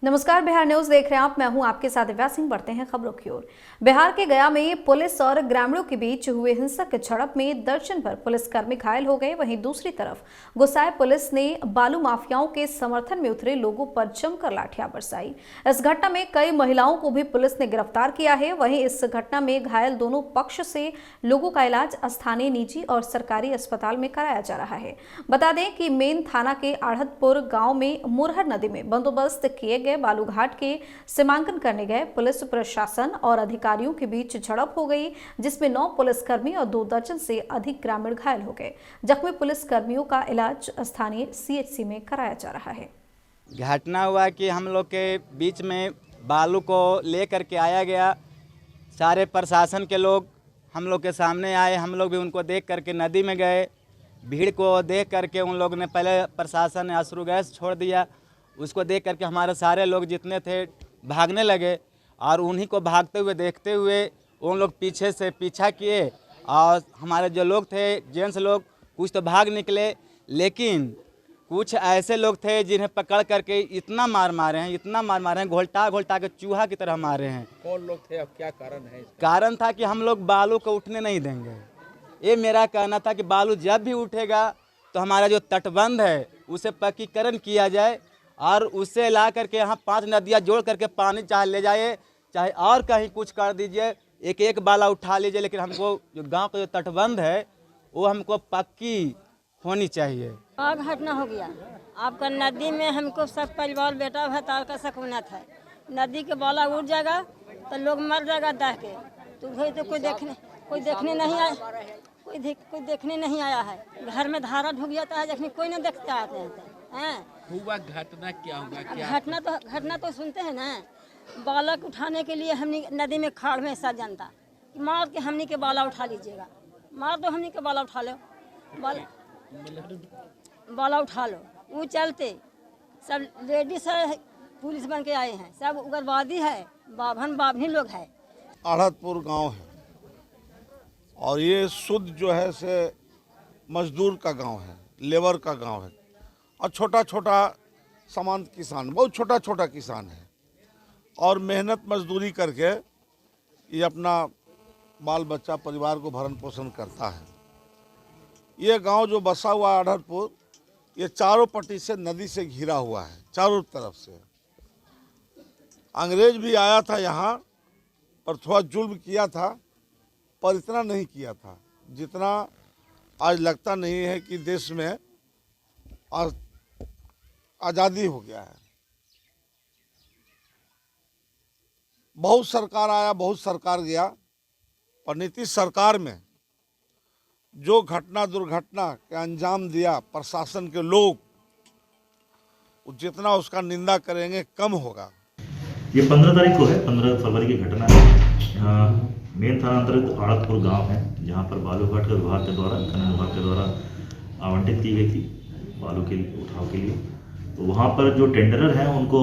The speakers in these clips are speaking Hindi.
नमस्कार, बिहार न्यूज देख रहे हैं आप। मैं हूं आपके साथ दिव्या सिंह। बढ़ते हैं खबरों की ओर। बिहार के गया में पुलिस और ग्रामीणों के बीच हुए हिंसक झड़प में दर्जन भर पुलिसकर्मी घायल हो गए। वहीं दूसरी तरफ गुस्साए पुलिस ने बालू माफियाओं के समर्थन में उतरे लोगों पर जमकर लाठियां बरसाई। इस घटना में कई महिलाओं को भी पुलिस ने गिरफ्तार किया है। वहीं इस घटना में घायल दोनों पक्ष से लोगों का इलाज स्थानीय निजी और सरकारी अस्पताल में कराया जा रहा है। बता दें कि मेन थाना के आढ़तपुर गाँव में मुरहर नदी में बंदोबस्त किए गए बालूघाट के सीमांकन करने गए पुलिस प्रशासन और अधिकारियों के बीच झड़प हो गई, जिसमें 9 पुलिसकर्मी और 2 दर्जन से अधिक ग्रामीण घायल हो गए। जख्मी पुलिसकर्मियों का इलाज स्थानीय सीएचसी में कराया जा रहा है। घटना हुआ कि हम लोग के बीच में बालू को लेकर के आया गया। सारे प्रशासन के लोग हम लोग के सामने आए, हम लोग भी उनको देख करके नदी में गए। भीड़ को देख करके उन लोगों ने पहले प्रशासन ने अश्रु गैस छोड़ दिया। उसको देख करके हमारे सारे लोग जितने थे भागने लगे और उन्हीं को भागते हुए देखते हुए उन लोग पीछे से पीछा किए और हमारे जो लोग थे जेंट्स लोग कुछ तो भाग निकले, लेकिन कुछ ऐसे लोग थे जिन्हें पकड़ करके इतना मार मारे हैं, घोलटा घोलटा के चूहा की तरह मारे हैं। कौन लोग थे, अब क्या कारण है इसका? कारण था कि हम लोग बालू को उठने नहीं देंगे। ये मेरा कहना था कि बालू जब भी उठेगा तो हमारा जो तटबंध है उसे पक्कीकरण किया जाए और उससे ला करके यहाँ 5 नदियाँ जोड़ करके पानी चाहे ले जाए, चाहे और कहीं कुछ कर दीजिए, एक एक बाला उठा लीजिए, लेकिन हमको जो गांव का जो तटबंध है वो हमको पक्की होनी चाहिए। आग घटना हो गया आपका नदी में, हमको सब परिवार बेटा भतार का सकूनत है। नदी के बाला उठ जाएगा तो लोग मर जाएगा दह के, तो कोई देखने नहीं आया, कोई देखने नहीं आया है। घर में धारा ढुक जाता है, जखनी कोई नहीं देखते आते हैं। हुआ घटना क्या हुआ? घटना तो सुनते हैं ना, बालक उठाने के लिए हमने नदी में खाड़ में ऐसा जनता कि मार के हमनी के बाला उठा लीजिएगा, मार दो हमनी के बाला उठा लो, बाला उठा लो। वो चलते सब लेडीज है, पुलिस बन के आए हैं, सब उग्रवादी है, बाभनी लोग है। आढ़तपुर गांव है और ये शुद्ध जो है से मजदूर का गांव है, लेबर का गांव है और छोटा छोटा सामान्य किसान, बहुत छोटा छोटा किसान है और मेहनत मजदूरी करके ये अपना बाल बच्चा परिवार को भरण पोषण करता है। ये गांव जो बसा हुआ है आढ़तपुर, ये चारों पट्टी से नदी से घिरा हुआ है, चारों तरफ से। अंग्रेज भी आया था यहाँ पर थोड़ा जुल्म किया था, पर इतना नहीं किया था जितना आज लगता नहीं है कि देश में आज़ादी हो गया है। बहुत सरकार आया, बहुत सरकार गया, पर नीतीश सरकार में जो घटना दुर्घटना के अंजाम दिया प्रशासन के लोग, जितना उसका निंदा करेंगे कम होगा। ये 15 तारीख को है, 15 फरवरी की घटना है। यहाँ मेन थाना अंतर्गत आढ़तपुर गांव है, जहाँ पर बालूघाट के विभाग के द्वारा, खनन विभाग के द्वारा आवंटित की गई थी बालू के उठाव के लिए। तो वहाँ पर जो टेंडरर हैं उनको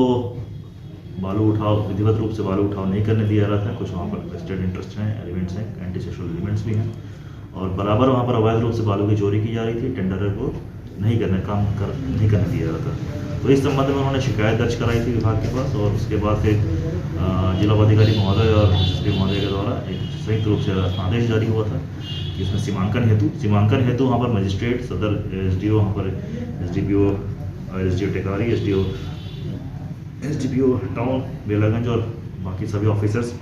बालू उठाव, विधिवत रूप से बालू उठाव नहीं करने दिया जा रहा था। कुछ वहाँ पर वेस्टेड इंटरेस्ट हैं, एलिमेंट्स हैं, एंटी सोशल एलिमेंट्स भी हैं और बराबर वहाँ पर अवैध रूप से बालू की चोरी की जा रही थी। टेंडरर को नहीं करने दिया जा रहा था। तो इस संबंध में उन्होंने शिकायत दर्ज कराई थी विभाग के पास और उसके बाद फिर जिला अधिकारी महोदय और एसपी महोदय के द्वारा एक संयुक्त रूप से आदेश जारी हुआ था कि इसमें सीमांकन हेतु वहाँ पर मजिस्ट्रेट, सदर एसडीओ, वहाँ पर SDPO, SDO Tekari, SDPO town Belaganj और बाकी सभी ऑफिसर्स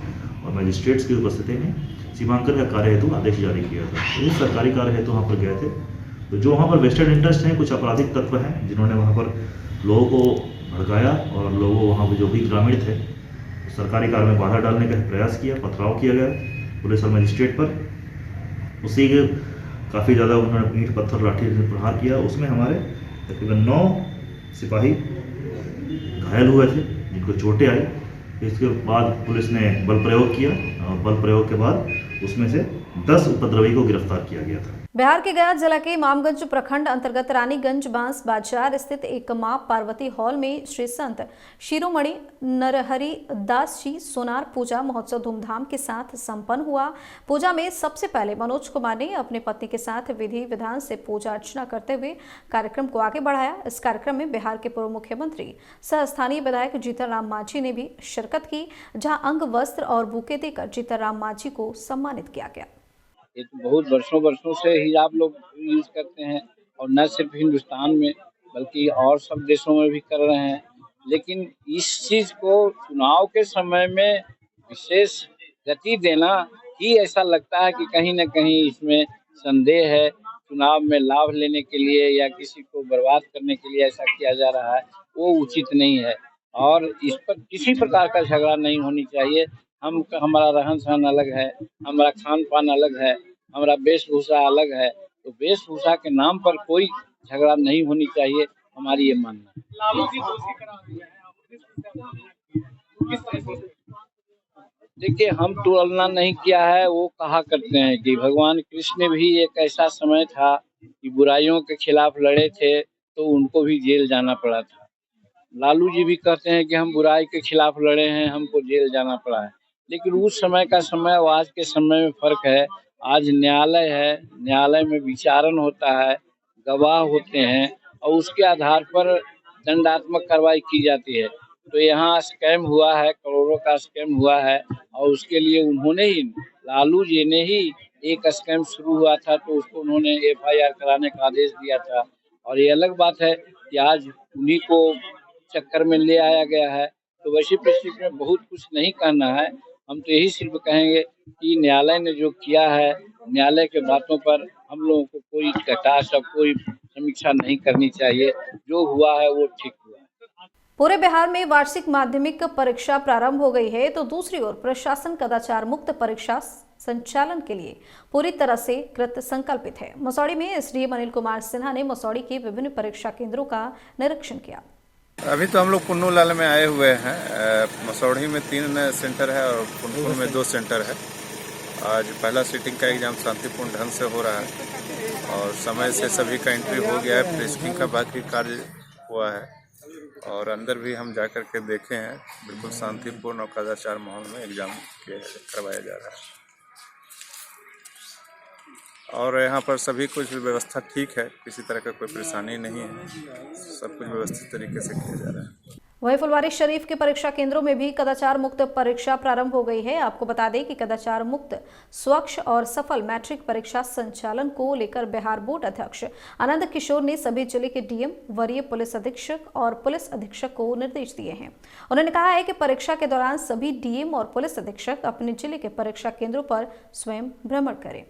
और मजिस्ट्रेट्स की उपस्थिति में सीमांकन का कार्य हेतु आदेश जारी किया था। तो सरकारी कार्य हेतु वहाँ पर गए थे। तो जो वहाँ पर वेस्टेड इंटरेस्ट हैं, कुछ आपराधिक तत्व हैं जिन्होंने वहाँ पर लोगों को भड़काया और लोगों वहाँ पर जो भी ग्रामीण थे सरकारी कार्य में बाधा डालने का प्रयास किया, पथराव किया गया पुलिस और मजिस्ट्रेट पर। उसी के काफ़ी ज़्यादा उन्होंने ईंट पत्थर लाठी से प्रहार किया। उसमें हमारे तकरीबन 9 सिपाही घायल हुए थे जिनको चोटें आई। इसके बाद पुलिस ने बल प्रयोग किया और बल प्रयोग के बाद उसमें से 10 उपद्रवी को गिरफ्तार किया गया था। बिहार के गया जिला के इमामगंज प्रखंड अंतर्गत रानीगंज बांस बाजार स्थित एक मां पार्वती हॉल में श्री संत शिरोमणि नरहरि दास जी सोनार पूजा महोत्सव धूमधाम के साथ संपन्न हुआ। पूजा में सबसे पहले मनोज कुमार ने अपनी पत्नी के साथ विधि विधान से पूजा अर्चना करते हुए कार्यक्रम को आगे बढ़ाया। इस कार्यक्रम में बिहार के पूर्व मुख्यमंत्री सह स्थानीय विधायक जीतन राम मांझी ने भी शिरकत की, जहां अंग वस्त्र और बुके देकर जीतन राम मांझी को सम्मानित किया गया। ये तो बहुत वर्षों से ही आप लोग यूज करते हैं, और न सिर्फ हिंदुस्तान में बल्कि और सब देशों में भी कर रहे हैं। लेकिन इस चीज को चुनाव के समय में विशेष गति देना ही ऐसा लगता है कि कहीं न कहीं इसमें संदेह है। चुनाव में लाभ लेने के लिए या किसी को बर्बाद करने के लिए ऐसा किया जा रहा है, वो उचित नहीं है और इस पर किसी प्रकार का झगड़ा नहीं होनी चाहिए। हमारा रहन सहन अलग है, हमारा खान पान अलग है, हमारा वेशभूषा अलग है, तो वेशभूषा के नाम पर कोई झगड़ा नहीं होनी चाहिए, हमारी ये मानना है। देखिए, हम तुलना नहीं किया है। वो कहा करते हैं कि भगवान कृष्ण भी एक ऐसा समय था कि बुराइयों के खिलाफ लड़े थे तो उनको भी जेल जाना पड़ा था। लालू जी भी कहते हैं कि हम बुराई के खिलाफ लड़े हैं, हमको जेल जाना पड़ा है। लेकिन उस समय का समय और आज के समय में फर्क है। आज न्यायालय है, न्यायालय में विचारण होता है, गवाह होते हैं और उसके आधार पर दंडात्मक कार्रवाई की जाती है। तो यहाँ स्कैम हुआ है, करोड़ों का स्कैम हुआ है और उसके लिए उन्होंने ही, लालू जी ने ही एक स्कैम शुरू हुआ था तो उसको उन्होंने FIR कराने का आदेश दिया था। और ये अलग बात है कि आज उन्हीं को चक्कर में ले आया गया है। तो वैसी परिस्थिति में बहुत कुछ नहीं कहना है। हम तो यही सिर्फ कहेंगे कि न्यायालय ने जो किया है, न्यायालय के बातों पर हम लोगों को कोई कटाक्ष और कोई समीक्षा नहीं करनी चाहिए। जो हुआ है वो ठीक हुआ है। पूरे बिहार में वार्षिक माध्यमिक परीक्षा प्रारंभ हो गई है, तो दूसरी ओर प्रशासन कदाचार मुक्त परीक्षा संचालन के लिए पूरी तरह से कृत संकल्पित है। मसौढ़ी में SDM अनिल कुमार सिन्हा ने मसौढ़ी के विभिन्न परीक्षा केंद्रों का निरीक्षण किया। अभी तो हम लोग पुन्नूलाल में आए हुए हैं। मसौढ़ी में 3 सेंटर है और पुन्नूर में 2 सेंटर है। आज पहला सीटिंग का एग्जाम शांतिपूर्ण ढंग से हो रहा है और समय से सभी का एंट्री हो गया है। प्रेस्किंग का बाकी कार्य हुआ है और अंदर भी हम जाकर के देखे हैं। बिल्कुल शांतिपूर्ण और कदाचार माहौल में एग्जाम करवाया जा रहा है और यहाँ पर सभी कुछ व्यवस्था ठीक है, किसी तरह का कोई परेशानी नहीं है। सब कुछ व्यवस्थित तरीके से किया जा रहा है। वहीं फुलवारी शरीफ के परीक्षा केंद्रों में भी कदाचार मुक्त परीक्षा प्रारंभ हो गई है। आपको बता दें कि कदाचार मुक्त, स्वच्छ और सफल मैट्रिक परीक्षा संचालन को लेकर बिहार बोर्ड अध्यक्ष आनंद किशोर ने सभी जिले के DM, वरीय पुलिस अधीक्षक और पुलिस अधीक्षक को निर्देश दिए हैं। उन्होंने कहा है कि परीक्षा के दौरान सभी DM और पुलिस अधीक्षक अपने जिले के परीक्षा केंद्रों पर स्वयं भ्रमण करें।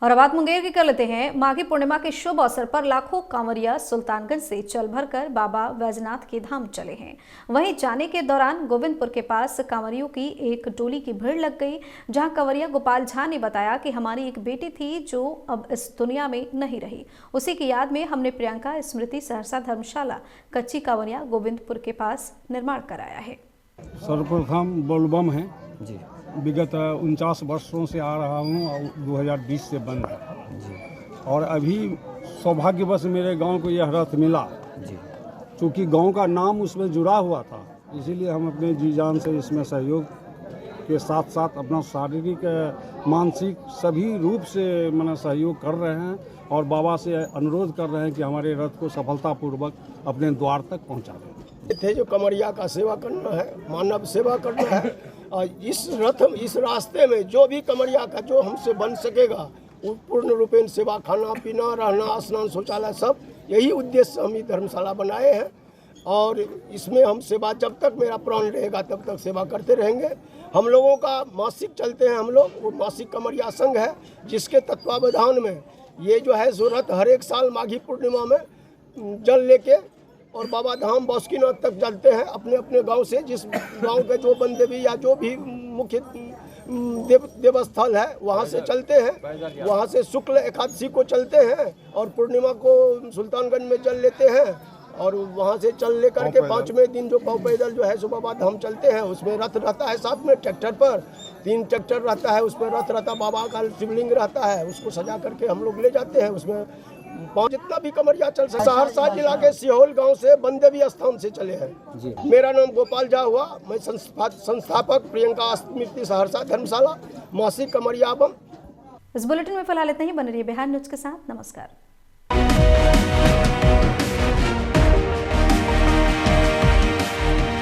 और अब बात मुंगेर की कर लेते हैं। माघी पूर्णिमा के शुभ अवसर पर लाखों कांवरिया सुल्तानगंज से चल भरकर बाबा वैजनाथ के धाम चले हैं। वहीं जाने के दौरान गोविंदपुर के पास कांवरियों की एक टोली की भीड़ लग गई, जहां कांवरिया गोपाल झा ने बताया कि हमारी एक बेटी थी जो अब इस दुनिया में नहीं रही। उसी की याद में हमने प्रियंका स्मृति सहरसा धर्मशाला कच्ची कांवरिया गोविंदपुर के पास निर्माण कराया है। सर्वप्रथम बोलबम है जी, विगत 49 वर्षों से आ रहा हूँ और 2020 से बंद है और अभी सौभाग्यवश मेरे गांव को यह रथ मिला जी, चूँकि गांव का नाम उसमें जुड़ा हुआ था, इसीलिए हम अपने जी जान से इसमें सहयोग के साथ साथ अपना शारीरिक मानसिक सभी रूप से सहयोग कर रहे हैं और बाबा से अनुरोध कर रहे हैं कि हमारे रथ को सफलतापूर्वक अपने द्वार तक पहुँचा दें। थे जो कमरिया का सेवा करना है, मानव सेवा करना है और इस रास्ते में जो भी कमरिया का जो हमसे बन सकेगा वो पूर्ण रूपेण सेवा, खाना पीना, रहना, स्नान, शौचालय, सब यही उद्देश्य हम ये धर्मशाला बनाए हैं और इसमें हम सेवा जब तक मेरा प्राण रहेगा तब तक सेवा करते रहेंगे। हम लोगों का मासिक चलते हैं, हम लोग वो मासिक कमरिया संघ है जिसके तत्वावधान में ये जो है सो रथ हर एक साल माघी पूर्णिमा में जल लेके और बाबा धाम बासुकीनाथ तक चलते हैं। अपने अपने गांव से जिस गांव के जो बनदेवी या जो भी मुख्य देवस्थल है वहां से चलते हैं। वहां से शुक्ल एकादशी को चलते हैं और पूर्णिमा को सुल्तानगंज में जल लेते हैं और वहां से चल लेकर के 5वें दिन जो पैदल जो है सो बाबा धाम चलते हैं। उसमें रथ रहता है साथ में ट्रैक्टर पर 3 ट्रैक्टर रहता है, उस पर रथ रहता, बाबा का शिवलिंग रहता है, उसको सजा करके हम लोग ले जाते हैं। उसमें जितना भी कमरिया चल सकता। सहरसा जिला के सिहोल गांव से बनदेवी स्थान से चले हैं। मेरा नाम गोपाल झा हुआ, मैं संस्थापक प्रियंका स्मृति सहरसा धर्मशाला मासिक कमरिया बम। इस बुलेटिन में फिलहाल इतना ही। बने रहिए बिहार न्यूज के साथ। नमस्कार।